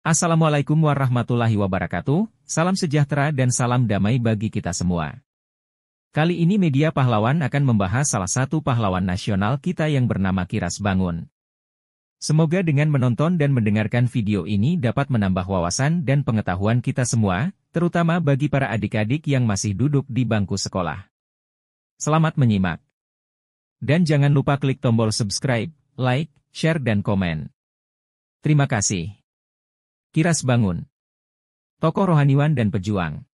Assalamualaikum warahmatullahi wabarakatuh, salam sejahtera dan salam damai bagi kita semua. Kali ini Media Pahlawan akan membahas salah satu pahlawan nasional kita yang bernama Kiras Bangun. Semoga dengan menonton dan mendengarkan video ini dapat menambah wawasan dan pengetahuan kita semua, terutama bagi para adik-adik yang masih duduk di bangku sekolah. Selamat menyimak. Dan jangan lupa klik tombol subscribe, like, share dan komen. Terima kasih. Kiras Bangun, tokoh rohaniwan dan pejuang.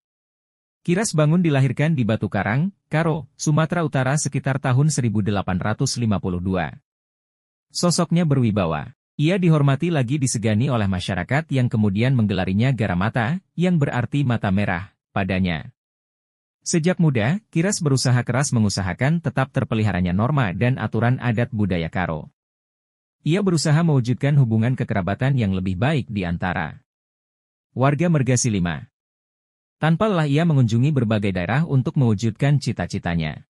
Kiras Bangun dilahirkan di Batu Karang, Karo, Sumatera Utara sekitar tahun 1852. Sosoknya berwibawa. Ia dihormati lagi disegani oleh masyarakat yang kemudian menggelarinya Garamata, yang berarti mata merah, padanya. Sejak muda, Kiras berusaha keras mengusahakan tetap terpeliharanya norma dan aturan adat budaya Karo. Ia berusaha mewujudkan hubungan kekerabatan yang lebih baik di antara warga Mergasilima. Tanpa lelah ia mengunjungi berbagai daerah untuk mewujudkan cita-citanya.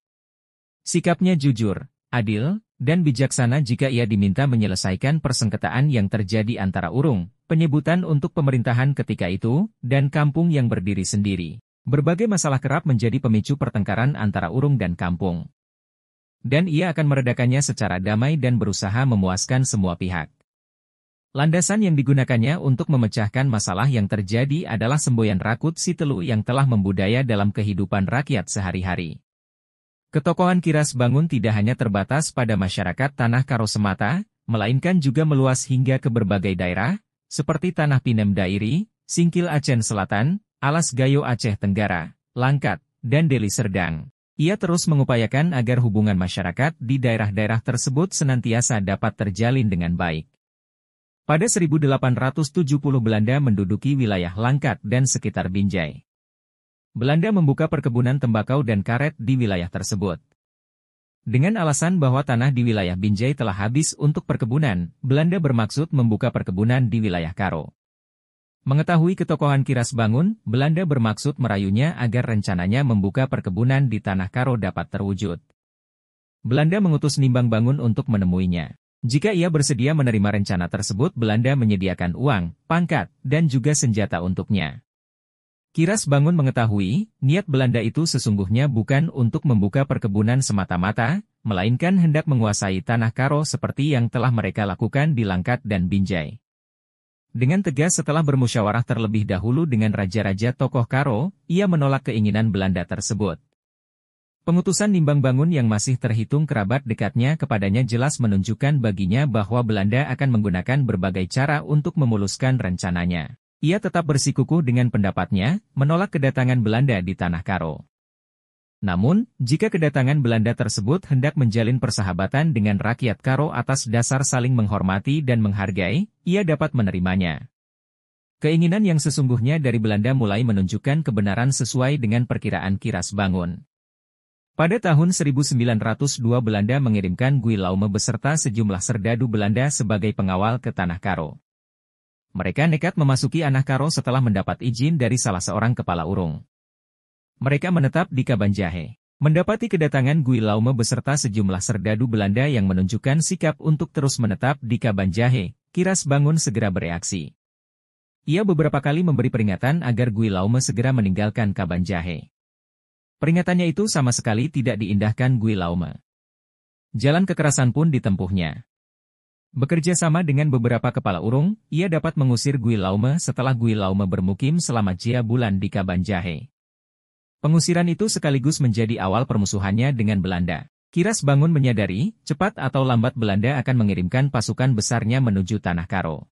Sikapnya jujur, adil, dan bijaksana jika ia diminta menyelesaikan persengketaan yang terjadi antara urung, penyebutan untuk pemerintahan ketika itu, dan kampung yang berdiri sendiri. Berbagai masalah kerap menjadi pemicu pertengkaran antara urung dan kampung. Dan ia akan meredakannya secara damai dan berusaha memuaskan semua pihak. Landasan yang digunakannya untuk memecahkan masalah yang terjadi adalah semboyan rakut si telu yang telah membudaya dalam kehidupan rakyat sehari-hari. Ketokohan Kiras Bangun tidak hanya terbatas pada masyarakat Tanah Karo semata, melainkan juga meluas hingga ke berbagai daerah, seperti Tanah Pinem Dairi, Singkil Aceh Selatan, Alas Gayo Aceh Tenggara, Langkat, dan Deli Serdang. Ia terus mengupayakan agar hubungan masyarakat di daerah-daerah tersebut senantiasa dapat terjalin dengan baik. Pada 1870 Belanda menduduki wilayah Langkat dan sekitar Binjai. Belanda membuka perkebunan tembakau dan karet di wilayah tersebut. Dengan alasan bahwa tanah di wilayah Binjai telah habis untuk perkebunan, Belanda bermaksud membuka perkebunan di wilayah Karo. Mengetahui ketokohan Kiras Bangun, Belanda bermaksud merayunya agar rencananya membuka perkebunan di Tanah Karo dapat terwujud. Belanda mengutus Nimbang Bangun untuk menemuinya. Jika ia bersedia menerima rencana tersebut, Belanda menyediakan uang, pangkat, dan juga senjata untuknya. Kiras Bangun mengetahui, niat Belanda itu sesungguhnya bukan untuk membuka perkebunan semata-mata, melainkan hendak menguasai Tanah Karo seperti yang telah mereka lakukan di Langkat dan Binjai. Dengan tegas setelah bermusyawarah terlebih dahulu dengan raja-raja tokoh Karo, ia menolak keinginan Belanda tersebut. Pengutusan Nimbang Bangun yang masih terhitung kerabat dekatnya kepadanya jelas menunjukkan baginya bahwa Belanda akan menggunakan berbagai cara untuk memuluskan rencananya. Ia tetap bersikukuh dengan pendapatnya, menolak kedatangan Belanda di Tanah Karo. Namun, jika kedatangan Belanda tersebut hendak menjalin persahabatan dengan rakyat Karo atas dasar saling menghormati dan menghargai, ia dapat menerimanya. Keinginan yang sesungguhnya dari Belanda mulai menunjukkan kebenaran sesuai dengan perkiraan Kiras Bangun. Pada tahun 1902 Belanda mengirimkan Guy Laume beserta sejumlah serdadu Belanda sebagai pengawal ke Tanah Karo. Mereka nekat memasuki Tanah Karo setelah mendapat izin dari salah seorang kepala urung. Mereka menetap di Kabanjahe. Mendapati kedatangan Guy Laume beserta sejumlah serdadu Belanda yang menunjukkan sikap untuk terus menetap di Kabanjahe, Kiras Bangun segera bereaksi. Ia beberapa kali memberi peringatan agar Guy Laume segera meninggalkan Kabanjahe. Peringatannya itu sama sekali tidak diindahkan Guy Laume. Jalan kekerasan pun ditempuhnya. Bekerja sama dengan beberapa kepala urung, ia dapat mengusir Guy Laume setelah Guy Laume bermukim selama 3 bulan di Kabanjahe. Pengusiran itu sekaligus menjadi awal permusuhannya dengan Belanda. Kiras Bangun menyadari, cepat atau lambat Belanda akan mengirimkan pasukan besarnya menuju Tanah Karo.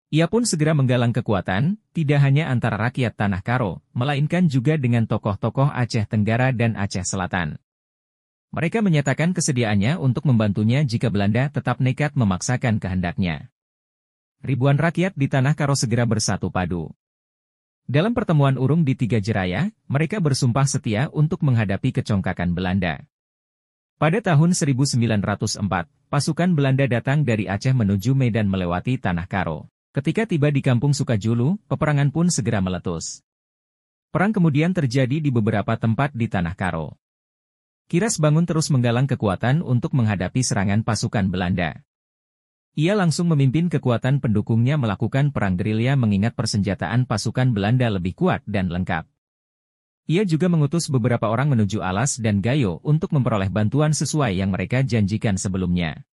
Ia pun segera menggalang kekuatan, tidak hanya antara rakyat Tanah Karo, melainkan juga dengan tokoh-tokoh Aceh Tenggara dan Aceh Selatan. Mereka menyatakan kesediaannya untuk membantunya jika Belanda tetap nekat memaksakan kehendaknya. Ribuan rakyat di Tanah Karo segera bersatu padu. Dalam pertemuan urung di Tiga Jeraya, mereka bersumpah setia untuk menghadapi kecongkakan Belanda. Pada tahun 1904, pasukan Belanda datang dari Aceh menuju Medan melewati Tanah Karo. Ketika tiba di Kampung Sukajulu, peperangan pun segera meletus. Perang kemudian terjadi di beberapa tempat di Tanah Karo. Kiras Bangun terus menggalang kekuatan untuk menghadapi serangan pasukan Belanda. Ia langsung memimpin kekuatan pendukungnya melakukan perang gerilya mengingat persenjataan pasukan Belanda lebih kuat dan lengkap. Ia juga mengutus beberapa orang menuju Alas dan Gayo untuk memperoleh bantuan sesuai yang mereka janjikan sebelumnya.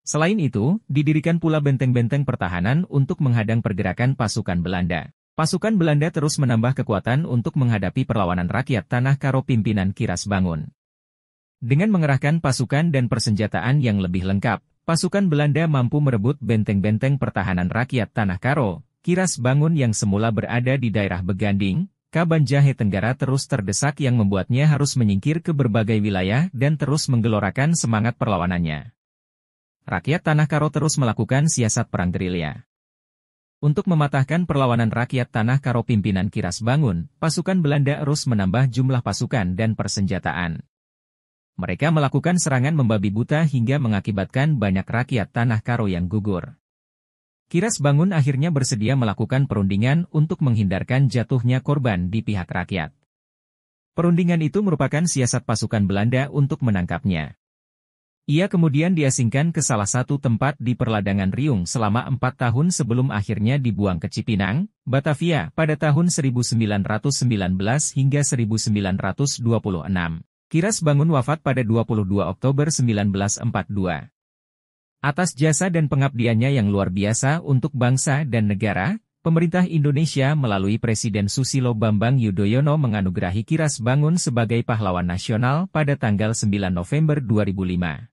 Selain itu, didirikan pula benteng-benteng pertahanan untuk menghadang pergerakan pasukan Belanda. Pasukan Belanda terus menambah kekuatan untuk menghadapi perlawanan rakyat Tanah Karo pimpinan Kiras Bangun. Dengan mengerahkan pasukan dan persenjataan yang lebih lengkap, pasukan Belanda mampu merebut benteng-benteng pertahanan rakyat Tanah Karo. Kiras Bangun yang semula berada di daerah Beganding, Kabanjahe Tenggara terus terdesak yang membuatnya harus menyingkir ke berbagai wilayah dan terus menggelorakan semangat perlawanannya. Rakyat Tanah Karo terus melakukan siasat perang gerilya. Untuk mematahkan perlawanan rakyat Tanah Karo pimpinan Kiras Bangun, pasukan Belanda terus menambah jumlah pasukan dan persenjataan. Mereka melakukan serangan membabi buta hingga mengakibatkan banyak rakyat Tanah Karo yang gugur. Kiras Bangun akhirnya bersedia melakukan perundingan untuk menghindarkan jatuhnya korban di pihak rakyat. Perundingan itu merupakan siasat pasukan Belanda untuk menangkapnya. Ia kemudian diasingkan ke salah satu tempat di perladangan Riung selama 4 tahun sebelum akhirnya dibuang ke Cipinang, Batavia pada tahun 1919 hingga 1926. Kiras Bangun wafat pada 22 Oktober 1942. Atas jasa dan pengabdiannya yang luar biasa untuk bangsa dan negara, pemerintah Indonesia melalui Presiden Susilo Bambang Yudhoyono menganugerahi Kiras Bangun sebagai pahlawan nasional pada tanggal 9 November 2005.